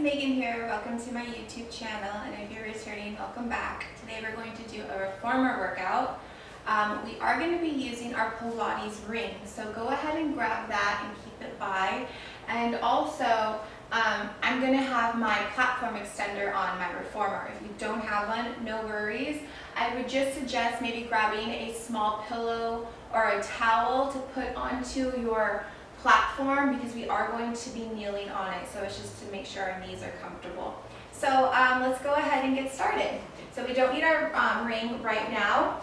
Megan here. Welcome to my YouTube channel, and if you're returning, welcome back. Today we're going to do a reformer workout. We are going to be using our Pilates Ring, so go ahead and grab that and keep it by. And also, I'm going to have my platform extender on my reformer. If you don't have one, no worries. I would just suggest maybe grabbing a small pillow or a towel to put onto your platform, because we are going to be kneeling on it, so it's just to make sure our knees are comfortable. So let's go ahead and get started. So we don't need our ring right now,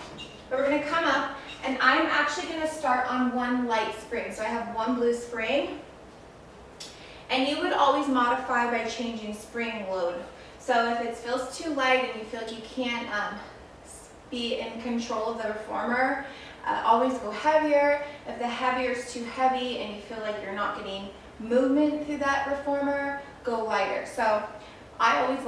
but we're going to come up, and I'm actually going to start on one light spring. So I have one blue spring, and you would always modify by changing spring load. So if it feels too light and you feel like you can't be in control of the reformer, always go heavier. If the heavier is too heavy and you feel like you're not getting movement through that reformer, go lighter. So I always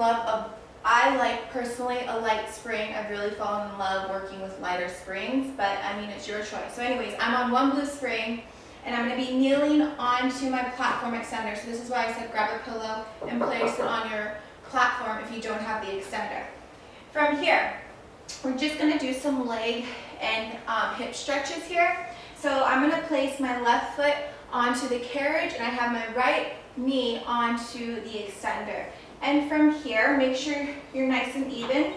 I like personally a light spring. I've really fallen in love working with lighter springs, but I mean, it's your choice. So anyways, I'm on one blue spring, and I'm going to be kneeling onto my platform extender. So this is why I said grab a pillow and place it on your platform if you don't have the extender. From here, we're just going to do some leg and hip stretches here. So I'm going to place my left foot onto the carriage, and I have my right knee onto the extender. And from here, make sure you're nice and even.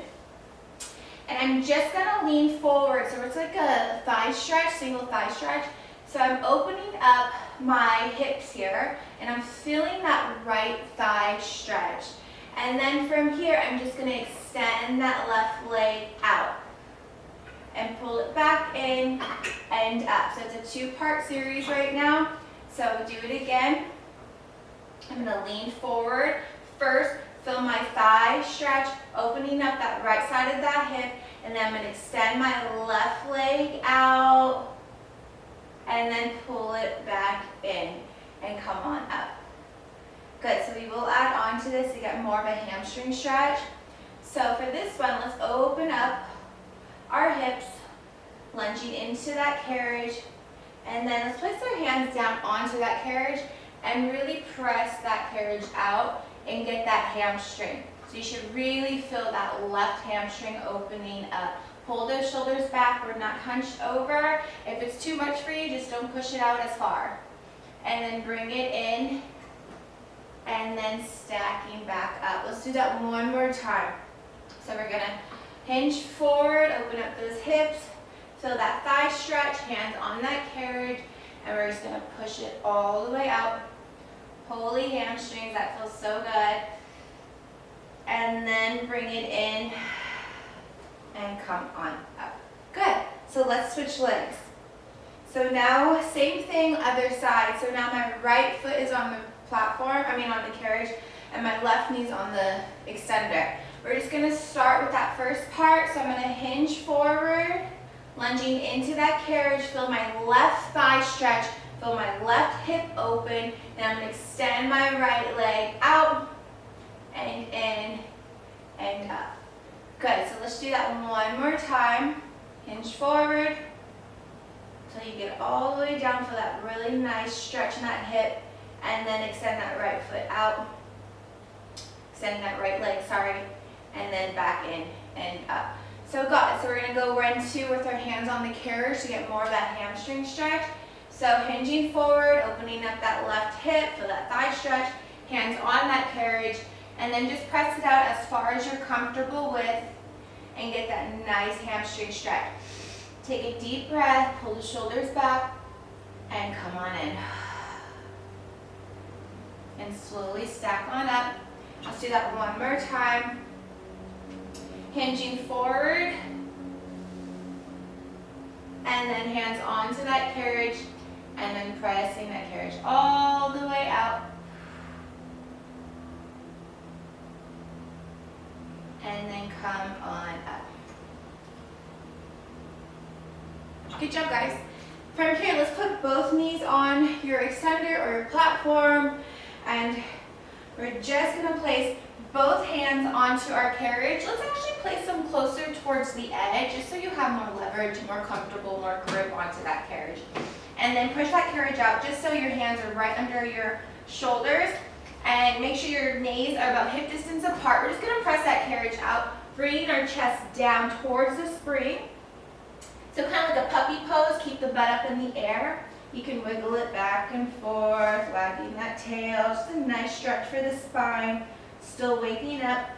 And I'm just going to lean forward. So it's like a thigh stretch, single thigh stretch. So I'm opening up my hips here, and I'm feeling that right thigh stretch. And then from here, I'm just going to extend that left leg out and pull it back in and up. So it's a two-part series right now. So do it again. I'm going to lean forward. First, feel my thigh stretch, opening up that right side of that hip, and then I'm going to extend my left leg out and then pull it back in and come on up. Good, so we will add on to this to get more of a hamstring stretch. So for this one, let's open up our hips, lunging into that carriage, and then let's place our hands down onto that carriage and really press that carriage out and get that hamstring. So you should really feel that left hamstring opening up. Pull those shoulders back. We're not hunched over. If it's too much for you, just don't push it out as far. And then bring it in, and then stacking back up. Let's do that one more time. So we're gonna hinge forward, open up those hips, feel that thigh stretch, hands on that carriage, and we're just gonna push it all the way out. Holy hamstrings, that feels so good. And then bring it in and come on up. Good, so let's switch legs. So now, same thing, other side. So now my right foot is on the platform, on the carriage, and my left knee's on the extender. We're just gonna start with that first part. So I'm gonna hinge forward, lunging into that carriage, feel my left thigh stretch, feel my left hip open, and I'm gonna extend my right leg out and in and up. Good, so let's do that one more time. Hinge forward until you get all the way down for that really nice stretch in that hip, and then extend that right foot out, extend that right leg, and then back in and up. So got it. So we're going to go run two with our hands on the carriage to get more of that hamstring stretch. So hinging forward, opening up that left hip for that thigh stretch, hands on that carriage, and then just press it out as far as you're comfortable with and get that nice hamstring stretch. Take a deep breath, pull the shoulders back, and come on in. And slowly stack on up. Let's do that one more time. Hinging forward, and then hands onto that carriage, and then pressing that carriage all the way out. And then come on up. Good job, guys. From here, let's put both knees on your extender or your platform, and we're just going to place both hands onto our carriage. Let's actually place them closer towards the edge, just so you have more leverage, more comfortable, more grip onto that carriage. And then push that carriage out just so your hands are right under your shoulders. And make sure your knees are about hip distance apart. We're just gonna press that carriage out, bringing our chest down towards the spring. So kind of like a puppy pose, keep the butt up in the air. You can wiggle it back and forth, wagging that tail. Just a nice stretch for the spine. Still waking up.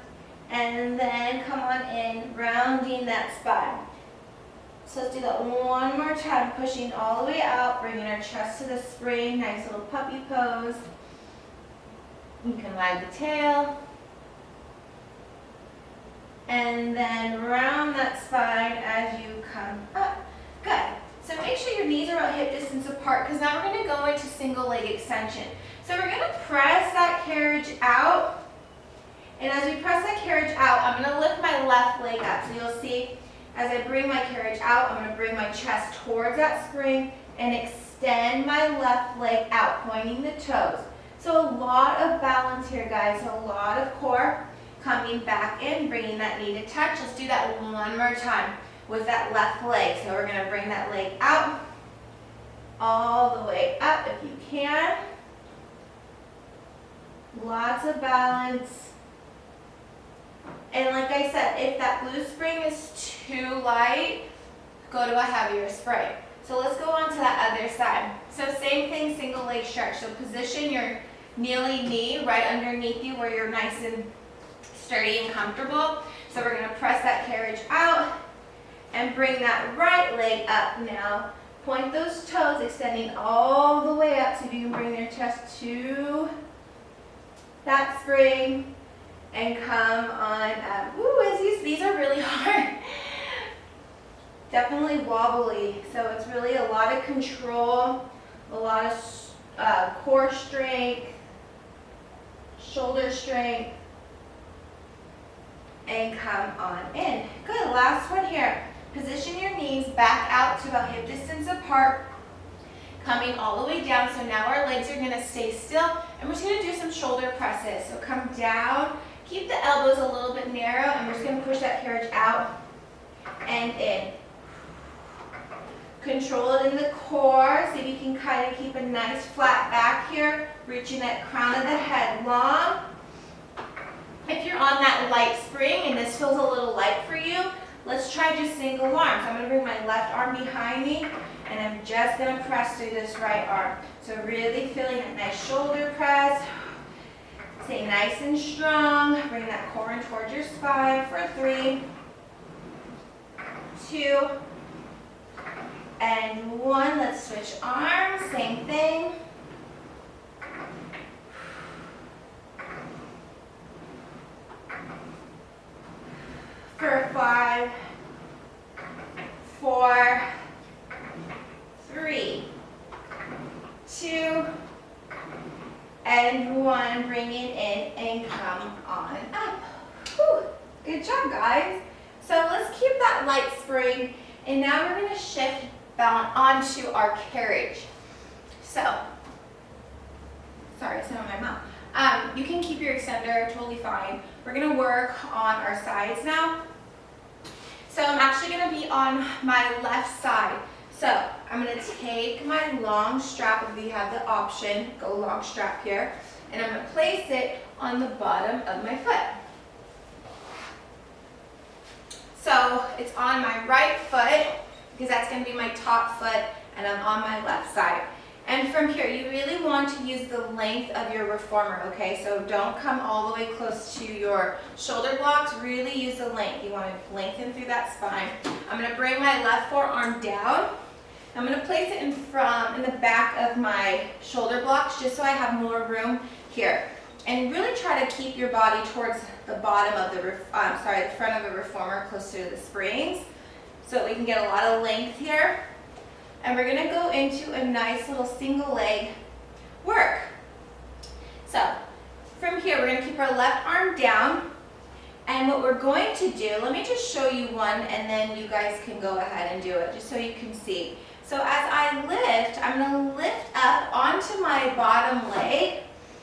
And then come on in, rounding that spine. So let's do that one more time, pushing all the way out, bringing our chest to the spring. Nice little puppy pose. You can wag the tail. And then round that spine as you come up. Good. So make sure your knees are about hip distance apart, because now we're going to go into single leg extension. So we're going to press that carriage out. And as we press that carriage out, I'm going to lift my left leg up. So you'll see as I bring my carriage out, I'm going to bring my chest towards that spring and extend my left leg out, pointing the toes. So a lot of balance here, guys. A lot of core. Coming back in, bringing that knee to touch. Let's do that one more time with that left leg. So we're going to bring that leg out, all the way up if you can. Lots of balance. And like I said, if that blue spring is too light, go to a heavier spring. So let's go on to that other side. So same thing, single leg stretch. So position your kneeling knee right underneath you where you're nice and sturdy and comfortable. So we're going to press that carriage out and bring that right leg up now. Point those toes, extending all the way up so you can bring your chest to that spring and come on up. Ooh, these are really hard. Definitely wobbly. So it's really a lot of control, a lot of core strength, shoulder strength. And come on in. Good, last one here. Position your knees back out to about hip distance apart, coming all the way down. So now our legs are gonna stay still, and we're just gonna do some shoulder presses. So come down, keep the elbows a little bit narrow, and we're just gonna push that carriage out and in. Control it in the core, so you can kind of keep a nice flat back here, reaching that crown of the head long. If you're on that light spring and this feels a little light for you, let's try just single arms. I'm going to bring my left arm behind me, and I'm just going to press through this right arm. So really feeling a nice shoulder press. Stay nice and strong. Bring that core in towards your spine for 3, 2, and 1. Let's switch arms. Same thing. For 5, 4, 3, 2, and 1. Bring it in and come on up. Whew. Good job, guys. So let's keep that light spring, and now we're going to shift down onto our carriage. So, sorry, it's not in my mouth. You can keep your extender, totally fine. We're going to work on our sides now. So I'm actually going to be on my left side. So I'm going to take my long strap, if you have the option, go long strap here, and I'm going to place it on the bottom of my foot. So it's on my right foot, because that's going to be my top foot, and I'm on my left side. And from here, you really want to use the length of your reformer, okay? So don't come all the way close to your shoulder blocks. Really use the length. You want to lengthen through that spine. I'm going to bring my left forearm down. I'm going to place it in the back of my shoulder blocks, just so I have more room here. And really try to keep your body towards the bottom of the front of the reformer, closer to the springs, so that we can get a lot of length here. And we're going to go into a nice little single leg work. So from here, we're going to keep our left arm down. And what we're going to do, let me just show you one, and then you guys can go ahead and do it, just so you can see. So as I lift, I'm going to lift up onto my bottom leg.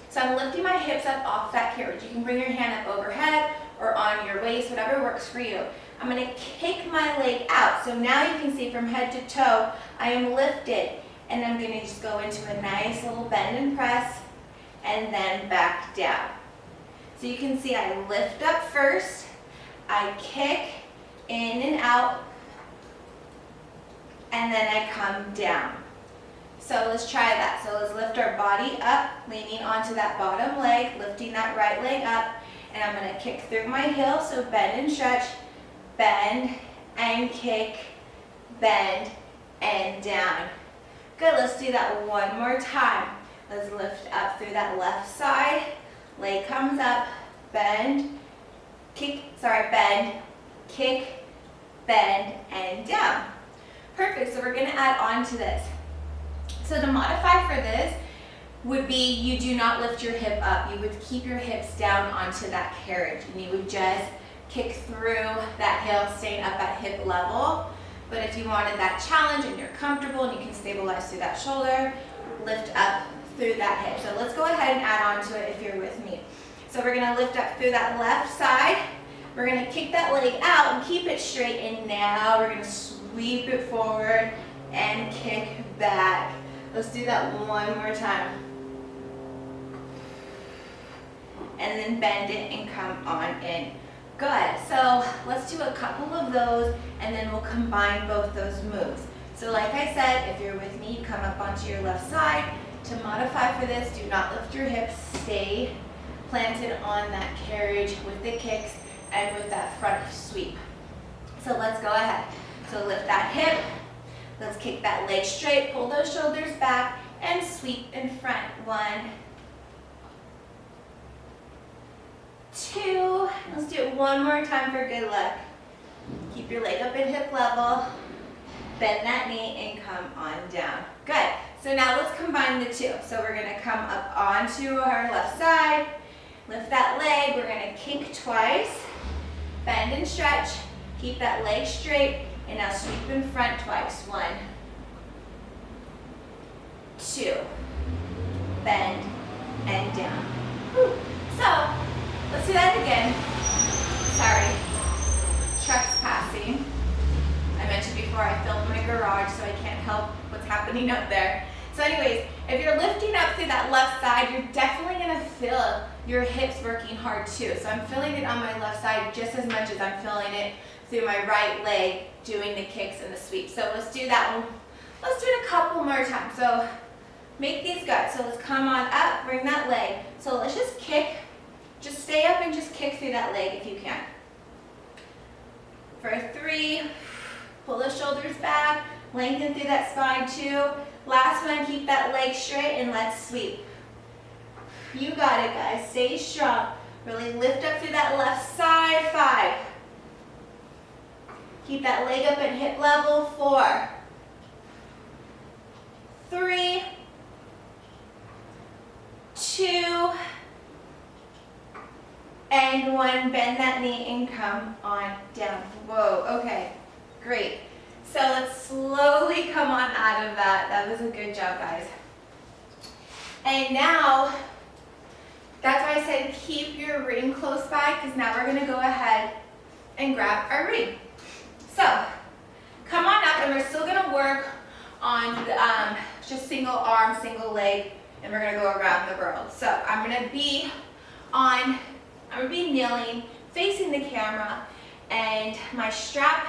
So I'm lifting my hips up off that carriage. You can bring your hand up overhead or on your waist, whatever works for you. I'm going to kick my leg out. So now you can see from head to toe, I am lifted. And I'm going to just go into a nice little bend and press. and then back down. So you can see I lift up first, I kick in and out, and then I come down. So let's try that. So let's lift our body up, leaning onto that bottom leg, lifting that right leg up, and I'm going to kick through my heel, so bend and stretch, bend and kick, bend and down. Good, let's do that one more time. Let's lift up through that left side, leg comes up, bend, kick, bend, kick, bend, and down. Perfect, so we're gonna add on to this. So to modify for this would be you do not lift your hip up. You would keep your hips down onto that carriage and you would just kick through that heel, staying up at hip level. But if you wanted that challenge and you're comfortable and you can stabilize through that shoulder, lift up through that hip. So let's go ahead and add on to it if you're with me. So we're gonna lift up through that left side. We're gonna kick that leg out and keep it straight, and now we're gonna sweep it forward and kick back. Let's do that one more time. And then bend it and come on in. Good, so let's do a couple of those and then we'll combine both those moves. So like I said, if you're with me, come up onto your left side. To modify for this, do not lift your hips, stay planted on that carriage with the kicks and with that front sweep. So let's go ahead. So lift that hip, let's kick that leg straight, pull those shoulders back and sweep in front. 1, 2, let's do it one more time for good luck. Keep your leg up at hip level, bend that knee and come on down. Good, so now let's combine the two. So we're gonna come up onto our left side, lift that leg, we're gonna kick twice, bend and stretch, keep that leg straight, and now sweep in front twice. 1, 2, bend and down. Whew. So, let's do that again. Sorry, trucks passing. I mentioned before I filmed my garage, so I can't help what's happening up there. So anyways, if you're lifting up through that left side, you're definitely gonna feel your hips working hard too. So I'm feeling it on my left side just as much as I'm feeling it through my right leg doing the kicks and the sweeps. So let's do that one. Let's do it a couple more times. So make these good. So let's come on up, bring that leg. So let's just kick. Just stay up and just kick through that leg if you can. For 3, pull those shoulders back, lengthen through that spine. 2, last one, keep that leg straight and let's sweep. You got it, guys, stay strong. Really lift up through that left side. 5, keep that leg up at hip level. 4, 3, 2, and 1, bend that knee and come on down. Whoa, okay, great. So let's slowly come on out of that. That was a good job, guys. And now, that's why I said keep your ring close by, because now we're gonna go ahead and grab our ring. So, come on up, and we're still gonna work on just single arm, single leg, and we're gonna go around the world. So I'm gonna be kneeling, facing the camera, and my strap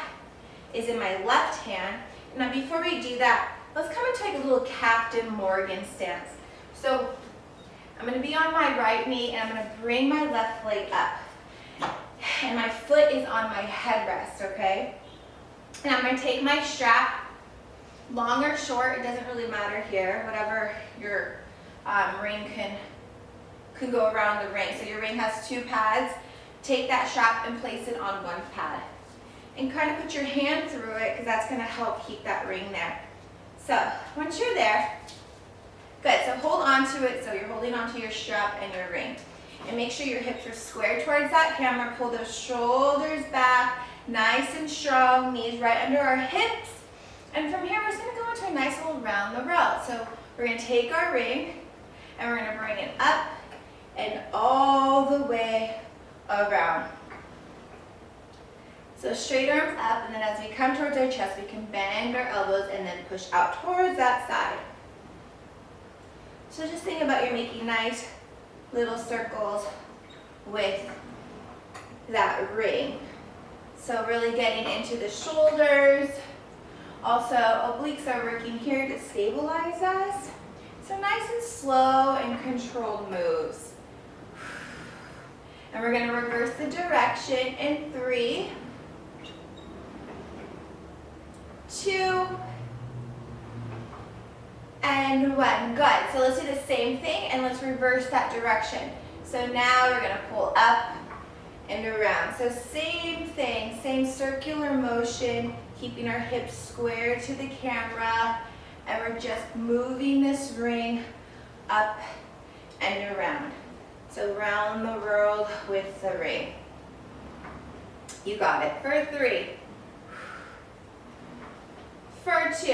is in my left hand. Now before we do that, let's come and take a little Captain Morgan stance. So I'm gonna be on my right knee and I'm gonna bring my left leg up. And my foot is on my headrest, okay? And I'm gonna take my strap, long or short, it doesn't really matter here, whatever your ring can go around the ring. So your ring has 2 pads. Take that strap and place it on 1 pad. And kind of put your hand through it because that's going to help keep that ring there. So once you're there, good. So hold on to it. So you're holding onto your strap and your ring. And make sure your hips are square towards that camera. Pull those shoulders back, nice and strong, knees right under our hips. And from here, we're just going to go into a nice little round the world. So we're going to take our ring and we're going to bring it up and all the way around. So straight arms up, and then as we come towards our chest, we can bend our elbows and then push out towards that side. So just think about you're making nice little circles with that ring. So really getting into the shoulders. Also, obliques are working here to stabilize us. So nice and slow and controlled moves. And we're going to reverse the direction in 3, 2, and 1. Good. So let's do the same thing and let's reverse that direction. So now we're going to pull up and around. So same thing, same circular motion, keeping our hips square to the camera, and we're just moving this ring up and around. So round the world with the ring. You got it. For 3, for 2,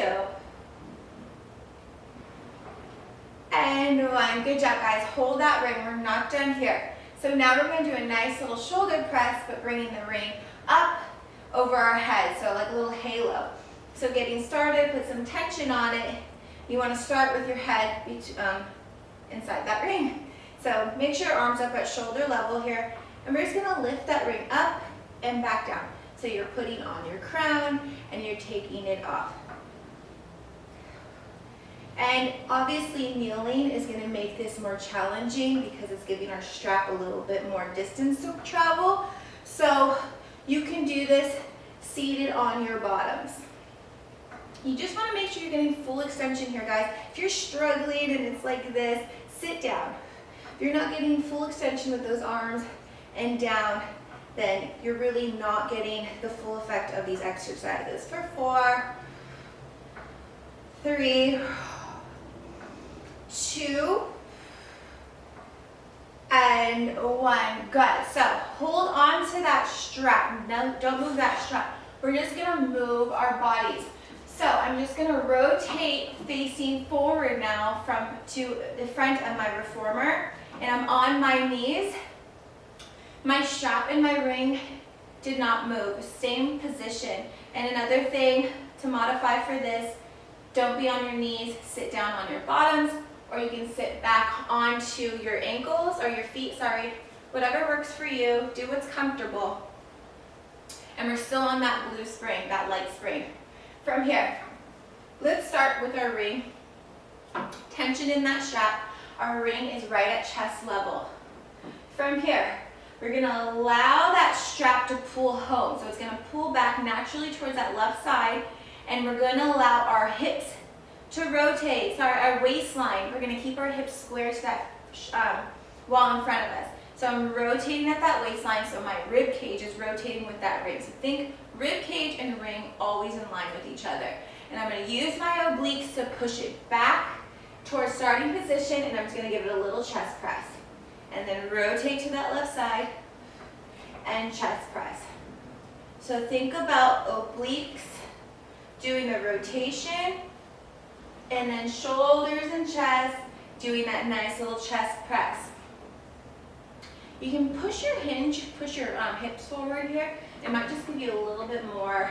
and 1. Good job, guys. Hold that ring. We're not done here. So now we're going to do a nice little shoulder press, but bringing the ring up over our head, so like a little halo. So getting started, put some tension on it. You want to start with your head inside that ring. So make sure your arms up at shoulder level here, and we're just going to lift that ring up and back down. So you're putting on your crown and you're taking it off. And obviously kneeling is going to make this more challenging because it's giving our strap a little bit more distance to travel. So you can do this seated on your bottoms. You just want to make sure you're getting full extension here, guys. If you're struggling and it's like this, sit down. If you're not getting full extension with those arms and down, then you're really not getting the full effect of these exercises. For 4, 3, 2, and 1. Good. So hold on to that strap. No, don't move that strap. We're just going to move our bodies. So I'm just going to rotate facing forward now to the front of my reformer, and I'm on my knees. My strap and my ring did not move. Same position. And another thing to modify for this, don't be on your knees, sit down on your bottoms, or you can sit back onto your ankles or your feet, whatever works for you. Do what's comfortable. And we're still on that blue spring, that light spring. From here, let's start with our ring. Tension in that strap. Our ring is right at chest level. From here, we're going to allow that strap to pull home. So it's going to pull back naturally towards that left side, and we're going to allow our hips to rotate. So our waistline, we're going to keep our hips square to that wall in front of us. So I'm rotating at that waistline, so my rib cage is rotating with that ring. So think rib cage and ring always in line with each other. And I'm going to use my obliques to push it back towards starting position, and I'm just going to give it a little chest press. And then rotate to that left side and chest press. So think about obliques doing the rotation, and then shoulders and chest doing that nice little chest press. You can push your hips forward here. It might just give you a little bit more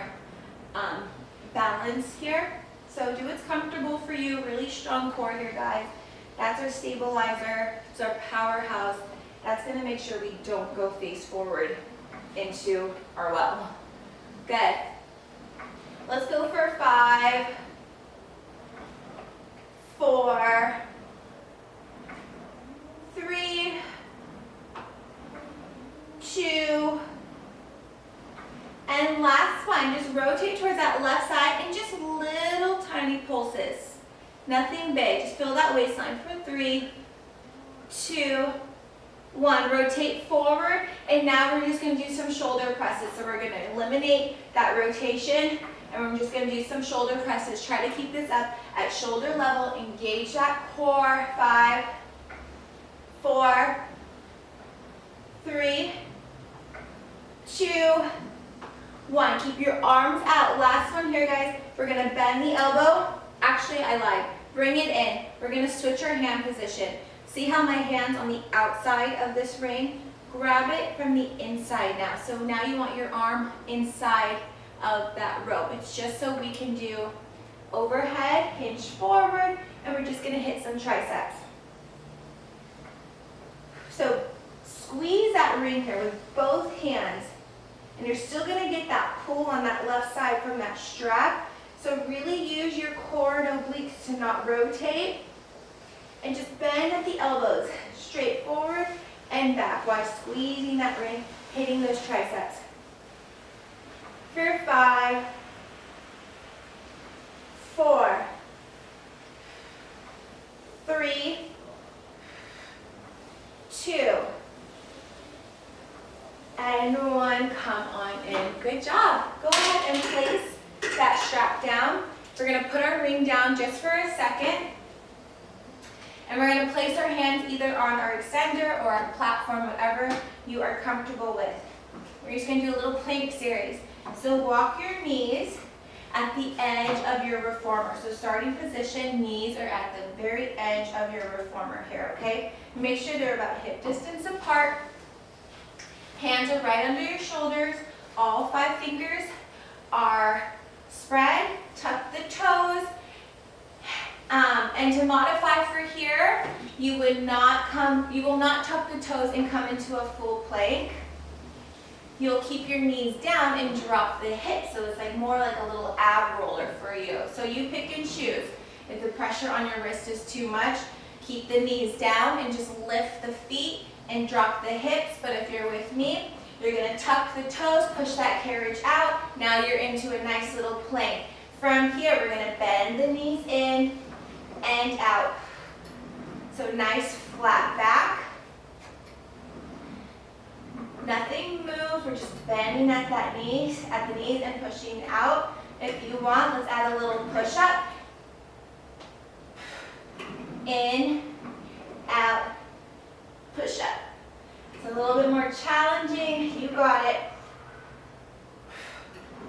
balance here. So do what's comfortable for you. Really strong core here, guys. That's our stabilizer. It's our powerhouse. That's going to make sure we don't go face forward into our well. Good. Let's go for 5, 4, 3, 2, and last one. Just rotate towards that left side and just little tiny pulses. Nothing big. Just feel that waistline for 3, 2, 1. Rotate forward, and now we're just going to do some shoulder presses. So we're going to eliminate that rotation, and we're just going to do some shoulder presses. Try to keep this up at shoulder level. Engage that core. 5, 4, 3, 2, 1. Keep your arms out. Last one here, guys. We're going to bend the elbow. Actually, I lied. Bring it in. We're going to switch our hand position. See how my hand's on the outside of this ring? Grab it from the inside now. So now you want your arm inside of that rope. It's just so we can do overhead, hinge forward, and we're just going to hit some triceps. So squeeze that ring here with both hands. And you're still gonna get that pull on that left side from that strap. So really use your core and obliques to not rotate. And just bend at the elbows, straight forward and back while squeezing that ring, hitting those triceps. For 5, 4, 3, 2, and 1. Come on in. Good job. Go ahead and place that strap down. We're going to put our ring down just for a second. And we're going to place our hands either on our extender or our platform, whatever you are comfortable with. We're just going to do a little plank series. So walk your knees at the edge of your reformer. So starting position, knees are at the very edge of your reformer here, okay? Make sure they're about hip distance apart. Hands are right under your shoulders. All 5 fingers are spread. Tuck the toes. And to modify for here, you will not tuck the toes and come into a full plank. You'll keep your knees down and drop the hips. So it's like more like a little ab roller for you. So you pick and choose. If the pressure on your wrist is too much, keep the knees down and just lift the feet and drop the hips. But if you're with me, you're gonna tuck the toes, push that carriage out. Now you're into a nice little plank. From here, we're gonna bend the knees in and out. So nice flat back. Nothing moves, we're just bending at the knees and pushing out. If you want, let's add a little push up. In, out, push up. It's a little bit more challenging, you got it.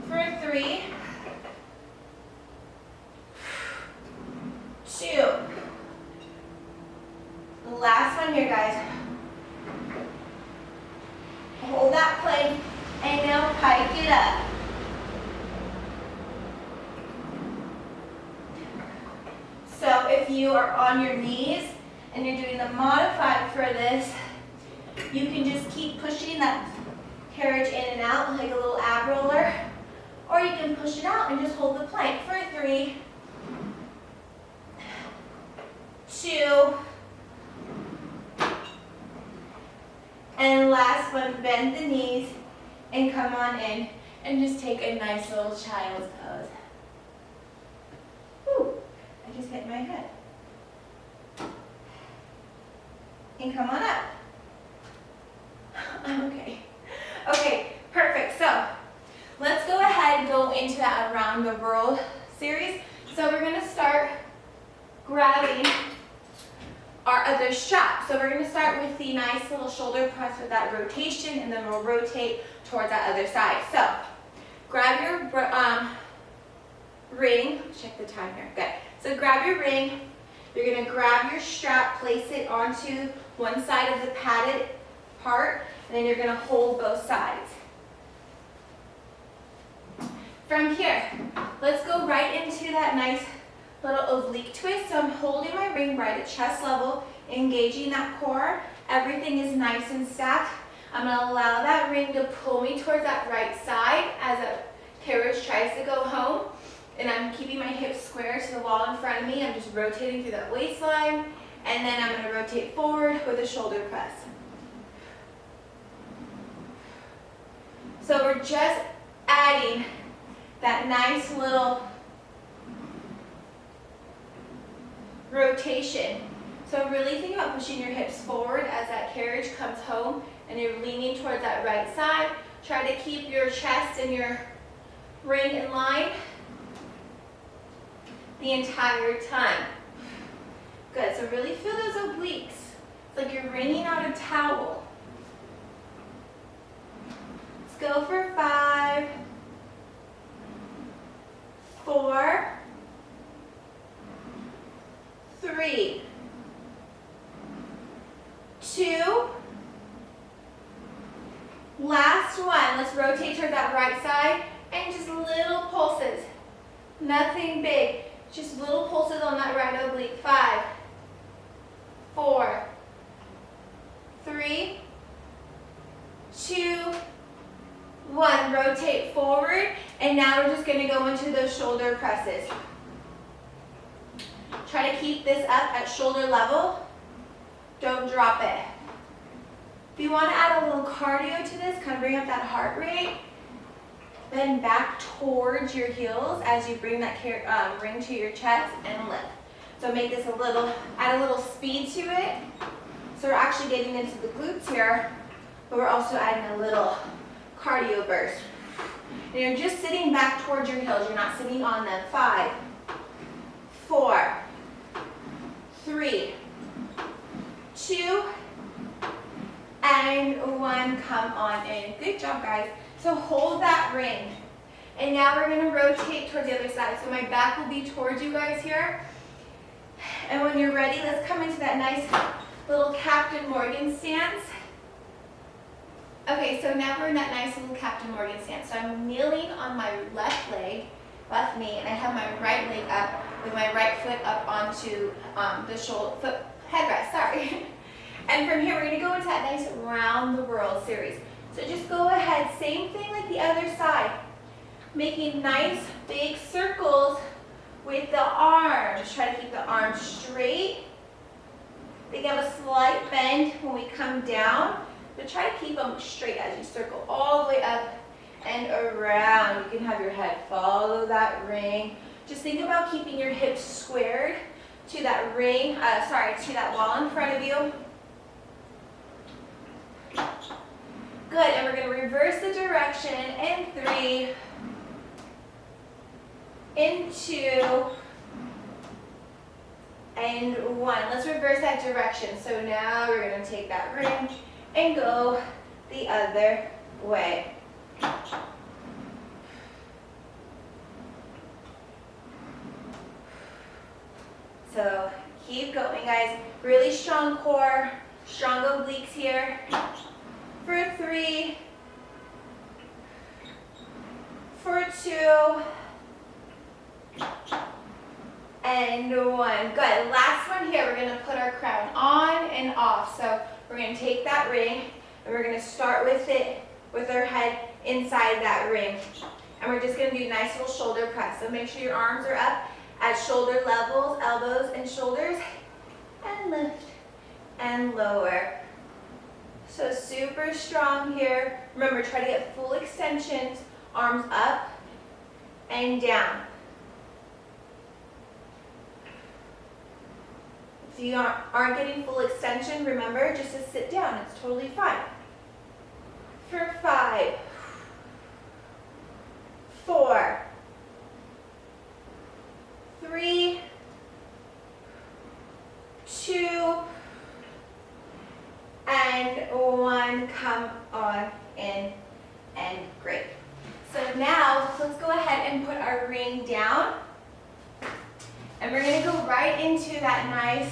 For 3, 2. The last one here, guys. Hold that plank and now pike it up. So if you are on your knees and you're doing the modified for this, you can just keep pushing that carriage in and out like a little ab roller, or you can push it out and just hold the plank for 3, 2, and last one, bend the knees and come on in and just take a nice little child's pose. Whew, I just hit my head. And come on up. Okay. Okay, perfect. So let's go ahead and go into that around the world series. So we're going to start grabbing our other strap. So we're going to start with the nice little shoulder press with that rotation, and then we'll rotate towards that other side. So grab your ring. Check the time here. Good. So grab your ring. You're going to grab your strap, place it onto one side of the padded part, and then you're going to hold both sides. From here, let's go right into that nice little oblique twist. So I'm holding my ring right at chest level, engaging that core. Everything is nice and stacked. I'm going to allow that ring to pull me towards that right side as a carriage tries to go home. And I'm keeping my hips square to the wall in front of me. I'm just rotating through that waistline. And then I'm going to rotate forward with a shoulder press. So we're just adding that nice little rotation. So really think about pushing your hips forward as that carriage comes home and you're leaning towards that right side. Try to keep your chest and your ring in line the entire time. Good, so really feel those obliques. It's like you're wringing out a towel. Let's go for 5, 4, 3, 2, last one. Let's rotate toward that right side and just little pulses. Nothing big, just little pulses on that right oblique. 5, 4, 3, 3, 2, 1. Rotate forward, and now we're just gonna go into those shoulder presses. Try to keep this up at shoulder level. Don't drop it. If you want to add a little cardio to this, kind of bring up that heart rate, bend back towards your heels as you bring that ring to your chest and lift. So make this add a little speed to it. So we're actually getting into the glutes here, but we're also adding a little cardio burst. And you're just sitting back towards your heels. You're not sitting on them. 5, 4, 3, 2, and 1. Come on in. Good job, guys. So hold that ring. And now we're going to rotate towards the other side. So my back will be towards you guys here. And when you're ready, let's come into that nice little Captain Morgan stance. Okay, so now we're in that nice little Captain Morgan stance. So I'm kneeling on my left knee, and I have my right leg up with my right foot up onto the headrest, sorry. And from here, we're gonna go into that nice round the world series. So just go ahead, same thing like the other side. Making nice big circles with the arms. Try to keep the arms straight. They have a slight bend when we come down, but try to keep them straight as you circle all the way up and around. You can have your head follow that ring. Just think about keeping your hips squared to that ring, to that wall in front of you. Good, and we're going to reverse the direction in 3, in 2, and 1. Let's reverse that direction. So now we're going to take that ring and go the other way. So keep going, guys. Really strong core, strong obliques here. For 3, for 2, and 1. Good. Last one here. We're going to put our crown on and off. So we're going to take that ring and we're going to start with it with our head inside that ring. And we're just going to do a nice little shoulder press. So make sure your arms are up at shoulder levels, elbows and shoulders, and lift and lower. So super strong here. Remember, try to get full extensions, arms up and down. If you aren't getting full extension, remember just to sit down. It's totally fine. For 5, 4, 3, 2, and 1. Come on in, and great. So now let's go ahead and put our ring down. And we're going to go right into that nice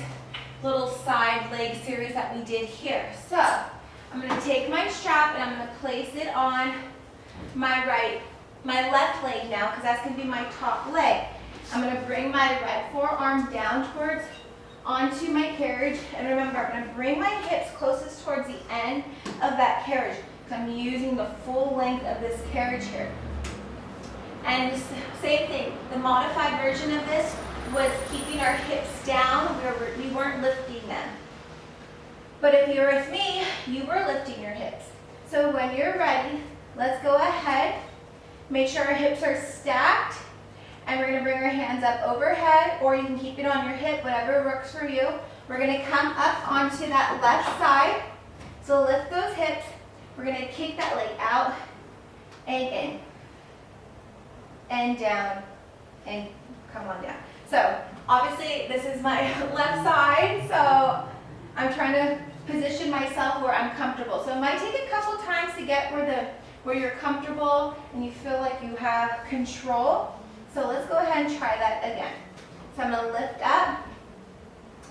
little side leg series that we did here. So I'm going to take my strap and I'm going to place it on my left leg now, because that's going to be my top leg. I'm going to bring my right forearm down onto my carriage. And remember, I'm going to bring my hips closest towards the end of that carriage, because I'm using the full length of this carriage here. And the same thing, the modified version of this was keeping our hips down. We weren't lifting them. But if you're with me, you were lifting your hips. So when you're ready, let's go ahead. Make sure our hips are stacked. And we're going to bring our hands up overhead, or you can keep it on your hip, whatever works for you. We're going to come up onto that left side. So lift those hips. We're going to kick that leg out and in. And down. And come on down. So obviously this is my left side, so I'm trying to position myself where I'm comfortable. So it might take a couple times to get where you're comfortable and you feel like you have control. So let's go ahead and try that again. So I'm going to lift up,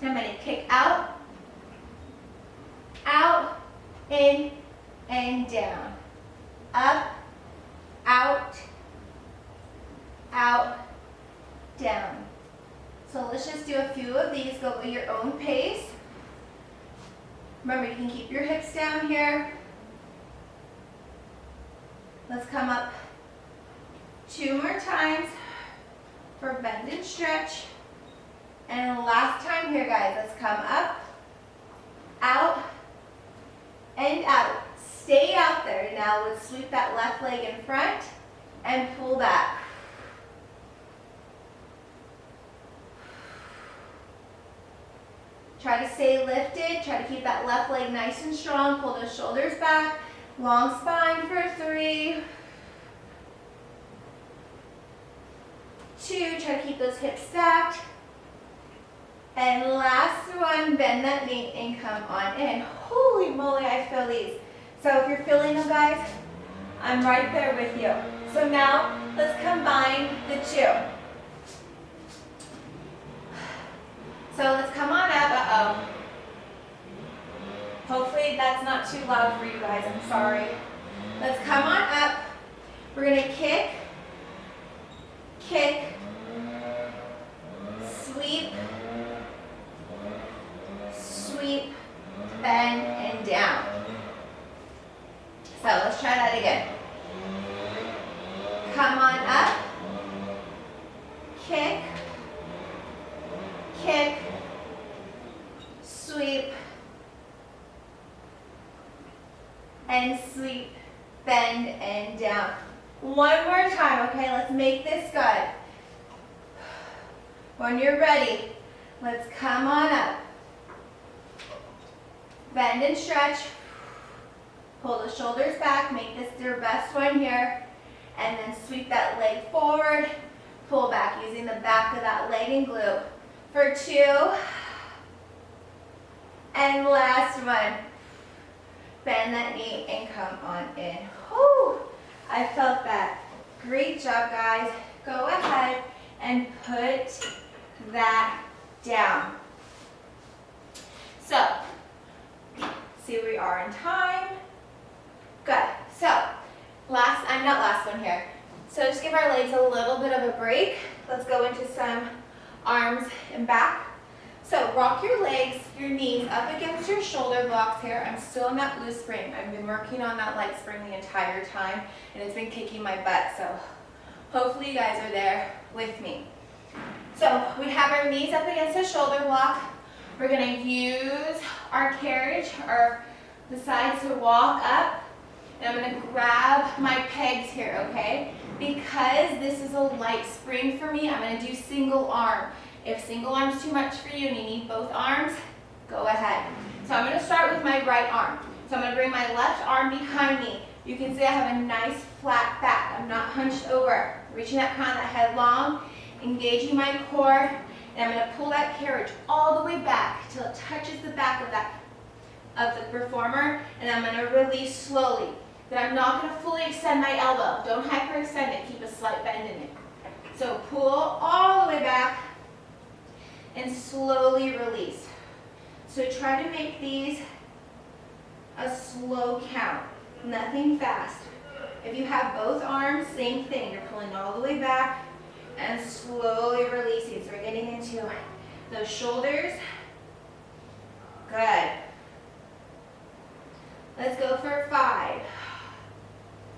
and I'm going to kick out, in, and down. Up, out, down. So let's just do a few of these. Go at your own pace. Remember, you can keep your hips down here. Let's come up 2 more times for bend and stretch. And last time here, guys. Let's come up, out, and out. Stay out there. Now let's sweep that left leg in front and pull back. Try to stay lifted. Try to keep that left leg nice and strong. Pull those shoulders back. Long spine for 3, 2. Try to keep those hips stacked. And last one, bend that knee and come on in. Holy moly, I feel these. So if you're feeling them, guys, I'm right there with you. So now let's combine the 2. So let's come on up. Uh-oh. Hopefully that's not too loud for you guys. I'm sorry. Let's come on up. We're going to kick, kick, sweep, sweep, bend, and down. So let's try that again. Come on up, kick, kick, sweep, and sweep, bend, and down. One more time, okay? Let's make this good. When you're ready, let's come on up. Bend and stretch. Pull the shoulders back. Make this your best one here. And then sweep that leg forward. Pull back using the back of that leg and glute. For 2. And last one. Bend that knee and come on in. Whew, I felt that. Great job, guys. Go ahead and put that down. So, see where we are in time. Good. So, not last one here. So just give our legs a little bit of a break. Let's go into some arms and back. So rock your legs, your knees up against your shoulder blocks here. I'm still in that loose spring. I've been working on that light spring the entire time, and it's been kicking my butt. So hopefully you guys are there with me. So we have our knees up against the shoulder block. We're going to use our carriage or the sides to walk up. And I'm going to grab my pegs here, okay? Because this is a light spring for me, I'm going to do single arm. If single arm's too much for you and you need both arms, go ahead. So I'm going to start with my right arm. So I'm going to bring my left arm behind me. You can see I have a nice flat back. I'm not hunched over. Reaching that crown of that head long, engaging my core, and I'm going to pull that carriage all the way back till it touches the back of the performer, and I'm going to release slowly. Then I'm not going to fully extend my elbow. Don't hyperextend it. Keep a slight bend in it. So pull all the way back and slowly release. So try to make these a slow count, nothing fast. If you have both arms, same thing. You're pulling all the way back and slowly releasing. So we're getting into those shoulders. Good. Let's go for 5.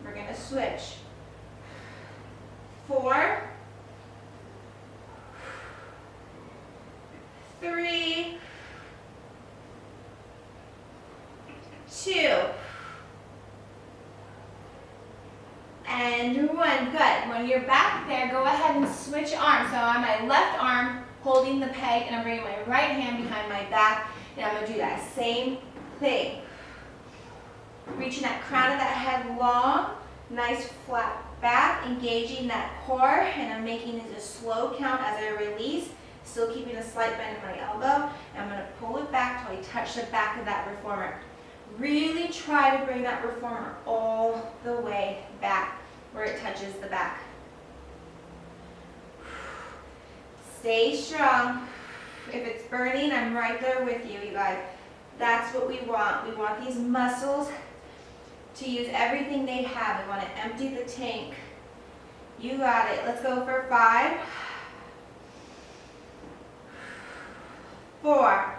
We're going to switch. 4, 3, 2, and 1. Good. When you're back there, go ahead and switch arms. So on my left arm, holding the peg, and I'm bringing my right hand behind my back, and I'm going to do that same thing. Reaching that crown of that head long, nice flat back, engaging that core, and I'm making this a slow count as I release, still keeping a slight bend in my elbow. And I'm going to pull it back till I touch the back of that reformer. Really try to bring that reformer all the way back where it touches the back. Stay strong. If it's burning, I'm right there with you, you guys. That's what we want. We want these muscles to use everything they have. We want to empty the tank. You got it. Let's go for 5, 4,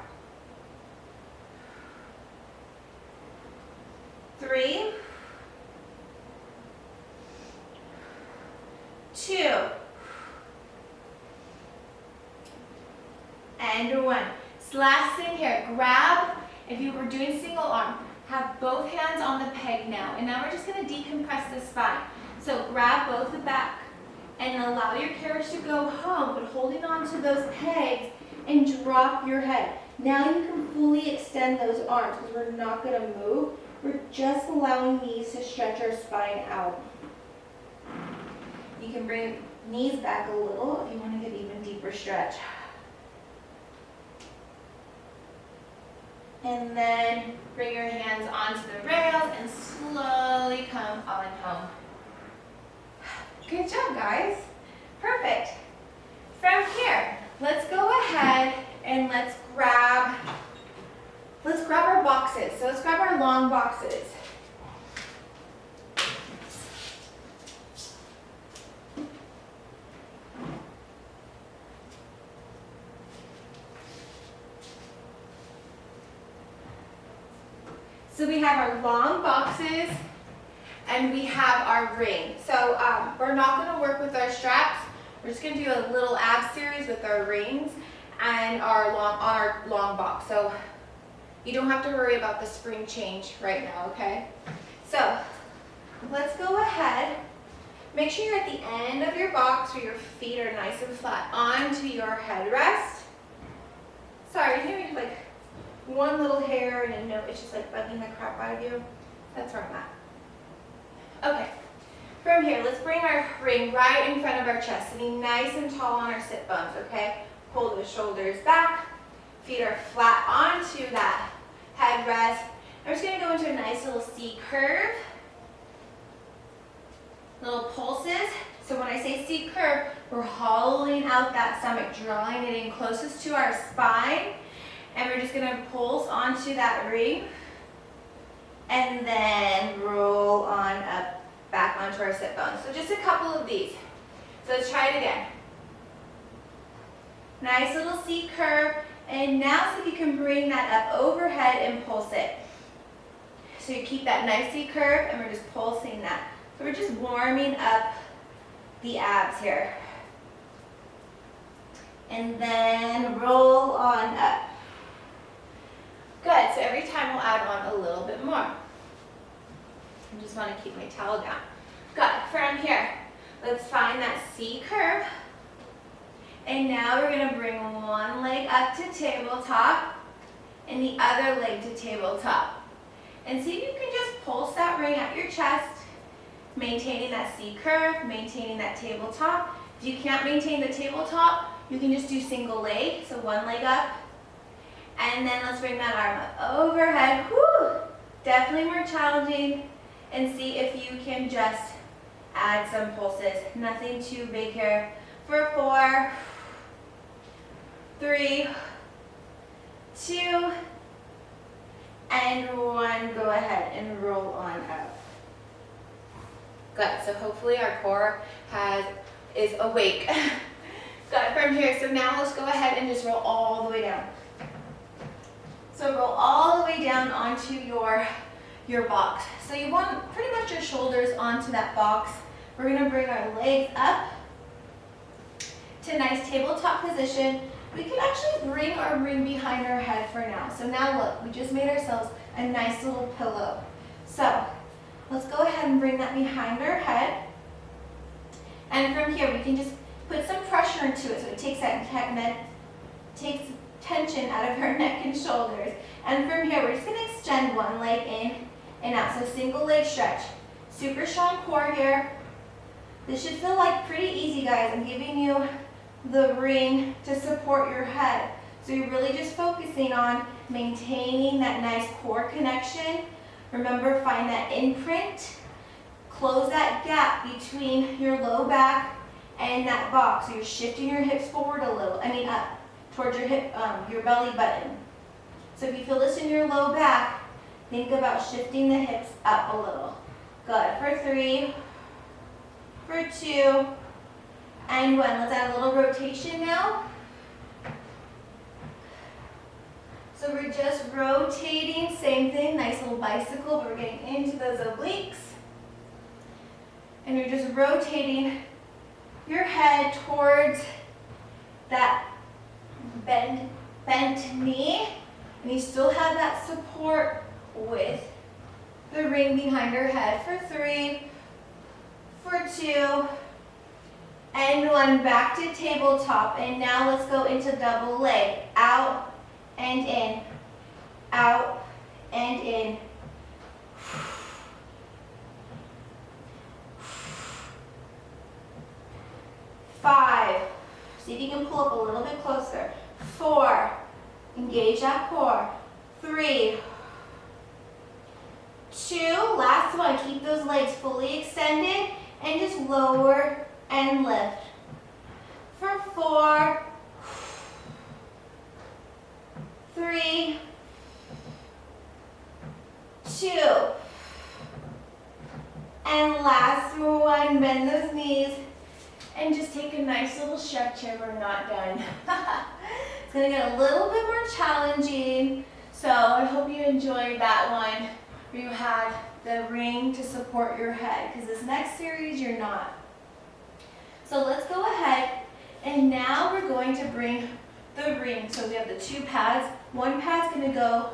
3, 2, and 1. So last thing here, grab, if you were doing single arm, have both hands on the peg now. And now we're just going to decompress the spine. So grab both the back and allow your carriage to go home, but holding on to those pegs and drop your head. Now you can fully extend those arms because we're not going to move. We're just allowing knees to stretch our spine out. You can bring knees back a little if you want to get even deeper stretch. And then bring your hands onto the rails and slowly come on home. Good job, guys. Perfect. From here, let's go ahead and let's grab our boxes. So let's grab our long boxes. So we have our long boxes and we have our ring. So we're not going to work with our straps. We're just going to do a little ab series with our rings and our long box. So you don't have to worry about the spring change right now, okay? So let's go ahead. Make sure you're at the end of your box where your feet are nice and flat onto your headrest. Sorry, maybe like one little hair and a note, it's just like bugging the crap out of you. That's where I'm at. Okay, from here, let's bring our ring right in front of our chest, sitting nice and tall on our sit bones, okay? Pull the shoulders back, feet are flat onto that headrest. I'm just gonna go into a nice little C curve. Little pulses. So when I say C curve, we're hollowing out that stomach, drawing it in closest to our spine. And we're just gonna pulse onto that ring and then roll on up, back onto our sit bones. So just a couple of these. So let's try it again. Nice little C curve. And now see if you can bring that up overhead and pulse it. So you keep that nice C curve and we're just pulsing that. So we're just warming up the abs here. And then roll on up. Good, so every time we'll add on a little bit more. I just want to keep my towel down. Good, from here, let's find that C curve. And now we're going to bring one leg up to tabletop and the other leg to tabletop. And see if you can just pulse that ring at your chest, maintaining that C curve, maintaining that tabletop. If you can't maintain the tabletop, you can just do single leg, so one leg up. And then let's bring that arm up overhead. Whew, definitely more challenging. And see if you can just add some pulses. Nothing too big here. For 4, 3, 2, and 1. Go ahead and roll on up. Good. So hopefully our core is awake. Good. From here. So now let's go ahead and just roll all the way down. So roll all the way down onto your box. So you want pretty much your shoulders onto that box. We're going to bring our legs up to a nice tabletop position. We can actually bring our ring behind our head for now. So now look, we just made ourselves a nice little pillow. So let's go ahead and bring that behind our head. And from here, we can just put some pressure into it so it takes takes tension out of our neck and shoulders. And from here, we're just going to extend one leg in and out. So single leg stretch. Super strong core here. This should feel like pretty easy, guys. I'm giving you the ring to support your head. So you're really just focusing on maintaining that nice core connection. Remember, find that imprint. Close that gap between your low back and that box. So you're shifting your hips forward a little, up towards your hip, your belly button. So if you feel this in your low back, think about shifting the hips up a little. Good. For 3, for 2, and 1. Let's add a little rotation now. So we're just rotating, same thing, nice little bicycle, but we're getting into those obliques. And you're just rotating your head towards that bent knee. And you still have that support with the ring behind your head for 3, for 2, and 1. Back to tabletop. And now let's go into double leg. Out and in. Out and in. Five. See if you can pull up a little bit closer. 4. Engage that core. 3. 2. Last one. Keep those legs fully extended and just lower and lift. For 4. 3. 2. And last one. Bend those knees. And just take a nice little stretch here. We're not done. It's going to get a little bit more challenging. So I hope you enjoyed that one where you had the ring to support your head. Because this next series, you're not. So let's go ahead. And now we're going to bring the ring. So we have the 2 pads. One pad's going to go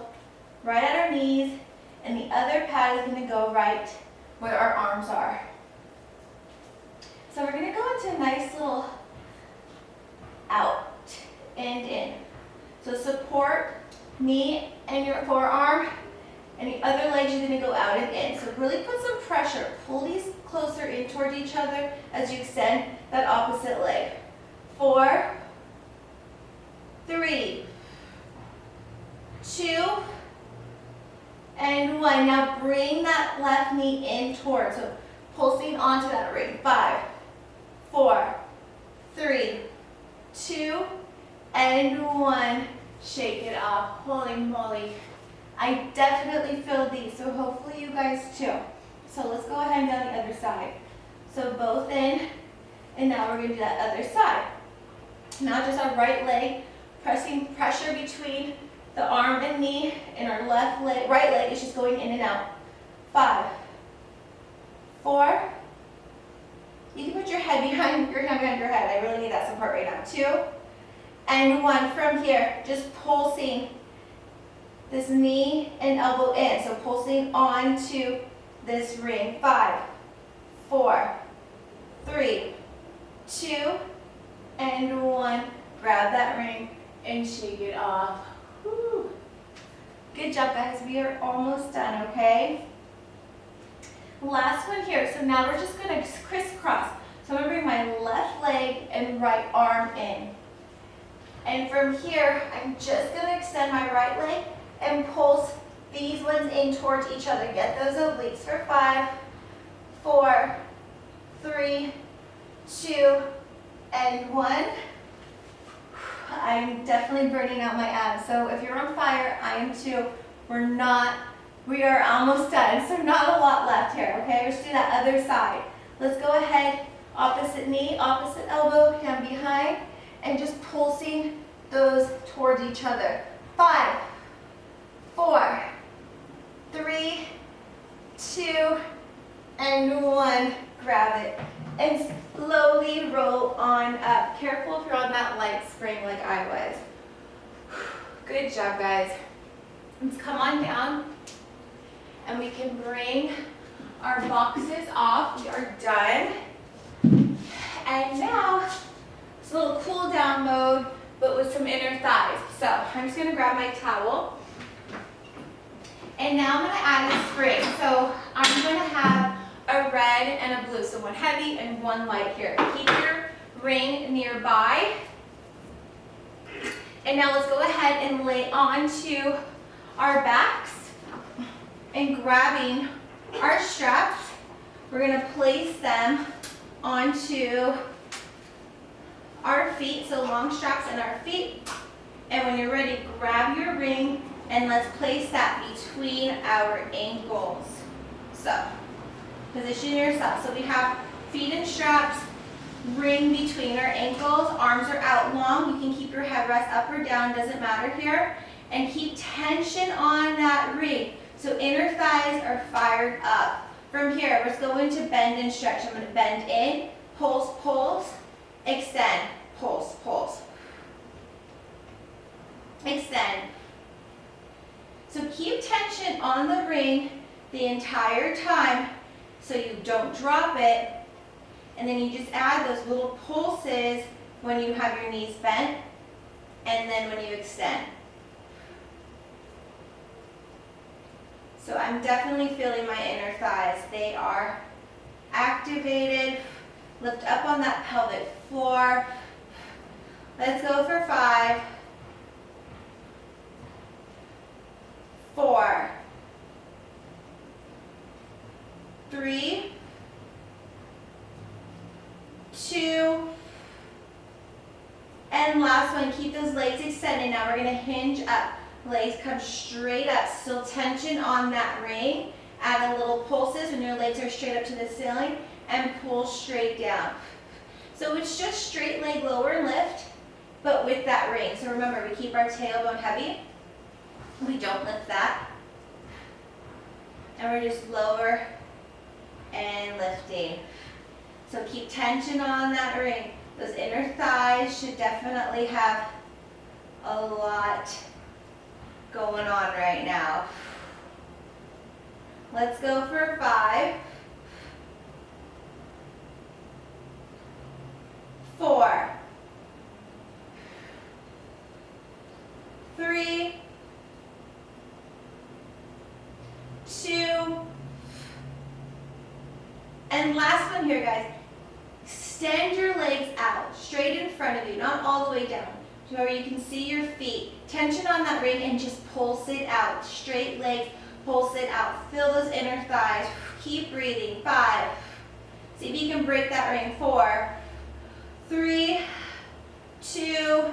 right at our knees. And the other pad is going to go right where our arms are. So we're going to go into a nice little out and in. So support knee and your forearm, and the other leg is going to go out and in. So really put some pressure. Pull these closer in toward each other as you extend that opposite leg. 4, 3, 2, and 1. Now bring that left knee in towards, so pulsing onto that ring. 5, 4, 3, 2, and 1. Shake it off. Holy moly. I definitely feel these, so hopefully you guys too. So let's go ahead and down the other side. So both in, and now we're going to do that other side. Now just our right leg, pressing pressure between the arm and knee, and our left leg, right leg is just going in and out. 5, 4, you can put your hand behind your head. I really need that support right now. 2, and 1. From here, just pulsing this knee and elbow in. So pulsing onto this ring. 5, 4, 3, 2, and 1. Grab that ring and shake it off. Woo. Good job, guys. We are almost done, okay? Last one here. So now we're just going to crisscross. So I'm going to bring my left leg and right arm in. And from here, I'm just going to extend my right leg and pulse these ones in towards each other. Get those obliques for 5, 4, 3, 2, and 1. I'm definitely burning out my abs. So if you're on fire, I am too. We are almost done. So not a lot left here, okay? Let's do that other side. Let's go ahead, opposite knee, opposite elbow, hand behind, and just pulsing those towards each other. 5, 4, 3, 2, and 1. Grab it. And slowly roll on up. Careful if you're on that light spring like I was. Good job, guys. Let's come on down. And we can bring our boxes off. We are done. And now, it's a little cool down mode, but with some inner thighs. So I'm just going to grab my towel. And now I'm going to add a spring. So I'm going to have a red and a blue. So one heavy and one light here. Keep your ring nearby. And now let's go ahead and lay onto our backs and grabbing our straps. We're going to place them onto our feet, so long straps in our feet. And when you're ready, grab your ring and let's place that between our ankles. So, position yourself. So we have feet and straps, ring between our ankles, arms are out long. You can keep your head rest up or down, doesn't matter here. and keep tension on that ring. So inner thighs are fired up. From here, we're going to bend and stretch. I'm going to bend in, pulse, pulse, extend, pulse, pulse. Extend. So keep tension on the ring the entire time so you don't drop it. And then you just add those little pulses when you have your knees bent and then when you extend. So I'm definitely feeling my inner thighs. They are activated. Lift up on that pelvic floor. Let's go for 5, 4, 3, 2, and last one. Keep those legs extended. Now we're going to hinge up. Legs come straight up. Still tension on that ring. Add a little pulses when your legs are straight up to the ceiling and pull straight down. So it's just straight leg lower and lift, but with that ring. So remember, we keep our tailbone heavy. We don't lift that. And we're just lower and lifting. So keep tension on that ring. Those inner thighs should definitely have a lot going on right now. Let's go for 5, 4, 3, 2, and last one here, guys. Extend your legs out, straight in front of you, not all the way down, to where you can see your feet. Tension on that ring and just pulse it out. Straight legs, pulse it out. Feel those inner thighs. Keep breathing. 5. See if you can break that ring. 4, 3, 2,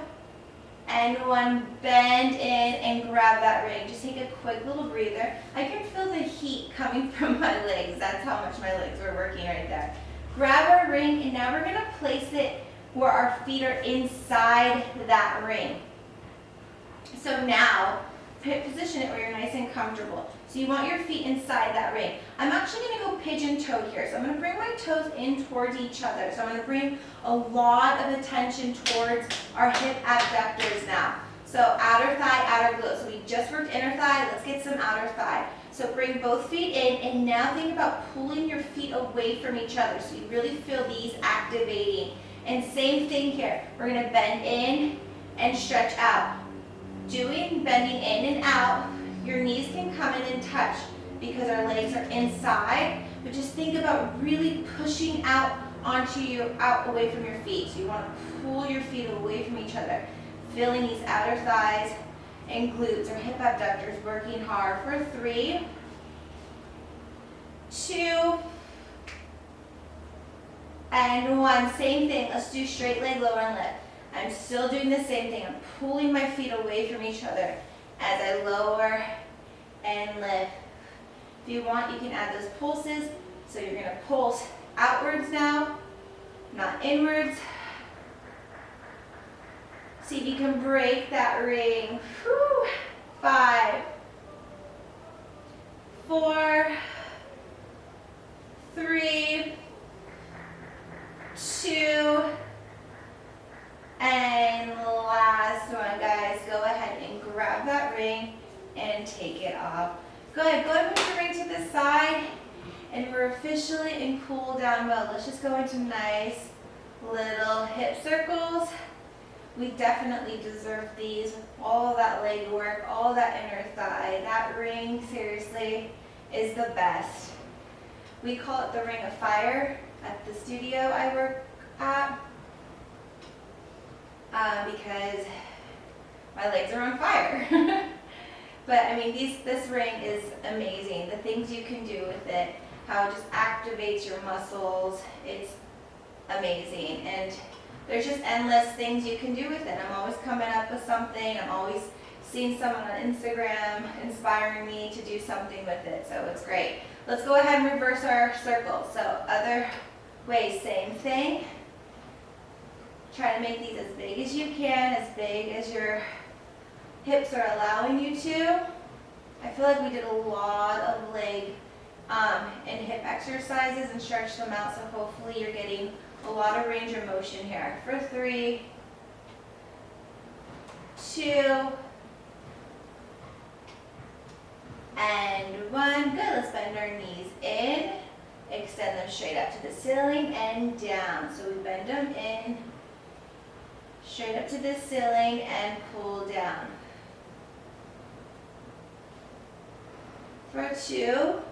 and 1. Bend in and grab that ring. Just take a quick little breather. I can feel the heat coming from my legs. That's how much my legs were working right there. Grab our ring, and now we're going to place it where our feet are inside that ring. So now, position it where you're nice and comfortable. So you want your feet inside that ring. I'm actually going to go pigeon-toed here. So I'm going to bring my toes in towards each other. So I'm going to bring a lot of attention towards our hip abductors now. So outer thigh, outer glute. So we just worked inner thigh. Let's get some outer thigh. So bring both feet in, and now think about pulling your feet away from each other so you really feel these activating. And same thing here. We're going to bend in and stretch out. Bending in and out, your knees can come in and touch because our legs are inside, but just think about really pushing out onto you, out away from your feet. So you want to pull your feet away from each other, feeling these outer thighs and glutes or hip abductors working hard for 3, 2, and 1. Same thing. Let's do straight leg, lower and lift. I'm still doing the same thing. I'm pulling my feet away from each other as I lower and lift. If you want, you can add those pulses. So you're going to pulse outwards now, not inwards. See if you can break that ring. 5, 4, 3, 2, and last one, guys. Go ahead and grab that ring and take it off. Go ahead, put your ring to the side, and we're officially in cool down mode. Let's just go into nice little hip circles. We definitely deserve these with all that leg work, all that inner thigh. That ring, seriously, is the best. We call it the ring of fire at the studio I work at because my legs are on fire. But I mean, this ring is amazing. The things you can do with it, how it just activates your muscles, it's amazing. And there's just endless things you can do with it. I'm always coming up with something. I'm always seeing someone on Instagram inspiring me to do something with it. So it's great. Let's go ahead and reverse our circle. So other way, same thing. Try to make these as big as you can, as big as your hips are allowing you to. I feel like we did a lot of leg and hip exercises and stretched them out, so hopefully you're getting a lot of range of motion here. For 3, 2, and 1. Good. Let's bend our knees in, extend them straight up to the ceiling and down. So we bend them in, straight up to the ceiling and pull down. For 2,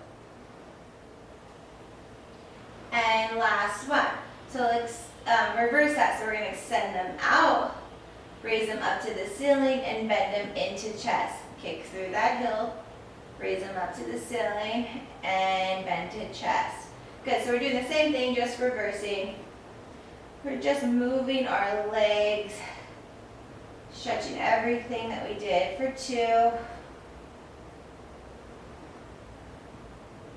and last one. So let's reverse that. So we're going to extend them out, raise them up to the ceiling, and bend them into chest. Kick through that heel, raise them up to the ceiling, and bend to chest. Good, so we're doing the same thing, just reversing. We're just moving our legs, stretching everything that we did. For 2.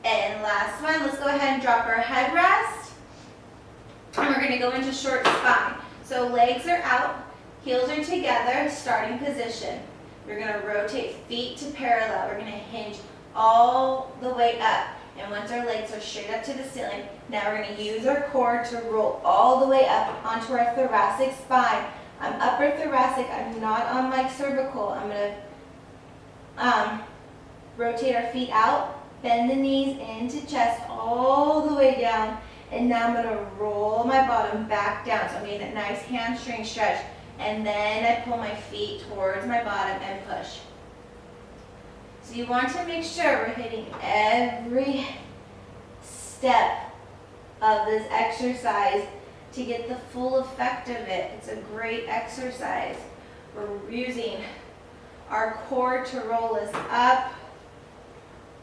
And last one, let's go ahead and drop our head rest. And we're gonna go into short spine. So legs are out, heels are together, starting position. We're gonna rotate feet to parallel. We're gonna hinge all the way up. And once our legs are straight up to the ceiling, now we're gonna use our core to roll all the way up onto our thoracic spine. I'm upper thoracic, I'm not on my cervical. I'm gonna rotate our feet out, bend the knees into chest all the way down, and now I'm gonna roll my bottom back down. So I'm getting that nice hamstring stretch, and then I pull my feet towards my bottom and push. So you want to make sure we're hitting every step of this exercise to get the full effect of it. It's a great exercise. We're using our core to roll us up,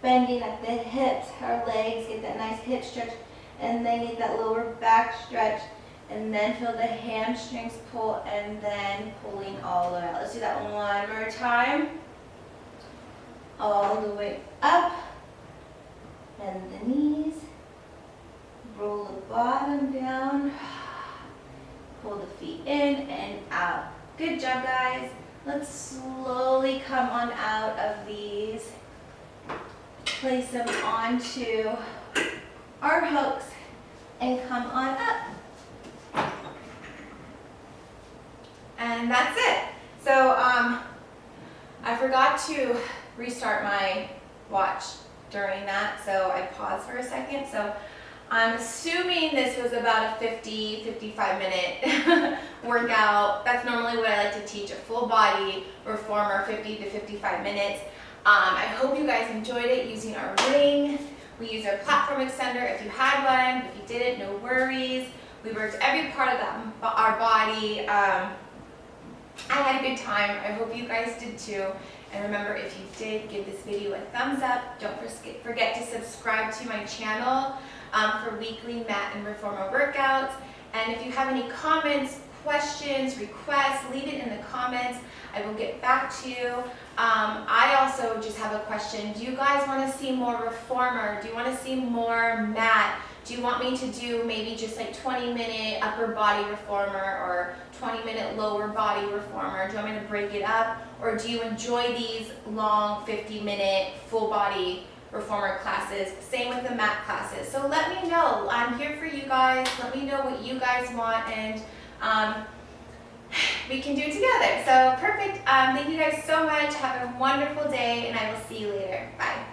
bending at the hips, our legs, get that nice hip stretch, and then get that lower back stretch, and then feel the hamstrings pull, and then pulling all the way out. Let's do that one more time. All the way up, bend the knees, roll the bottom down, pull the feet in and out. Good job, guys. Let's slowly come on out of these. Place them onto our hooks and come on up. And that's it. So I forgot to restart my watch during that, so I paused for a second. So I'm assuming this was about a 55 minute workout. That's normally what I like to teach, a full body reformer, 50 to 55 minutes. I hope you guys enjoyed it using our ring. We used our platform extender if you had one. If you didn't, no worries. We worked every part of our body. I had a good time. I hope you guys did too. And remember, if you did, give this video a thumbs up. Don't forget to subscribe to my channel for weekly mat and reformer workouts. And if you have any comments, questions, requests, leave it in the comments. I will get back to you. I also just have a question. Do you guys want to see more reformer? Do you want to see more mat? Do you want me to do maybe just like 20-minute upper body reformer or 20-minute lower body reformer? Do you want me to break it up? Or do you enjoy these long 50-minute full body reformer classes? Same with the mat classes. So let me know. I'm here for you guys. Let me know what you guys want, and we can do it together. So perfect. Thank you guys so much. Have a wonderful day, and I will see you later. Bye.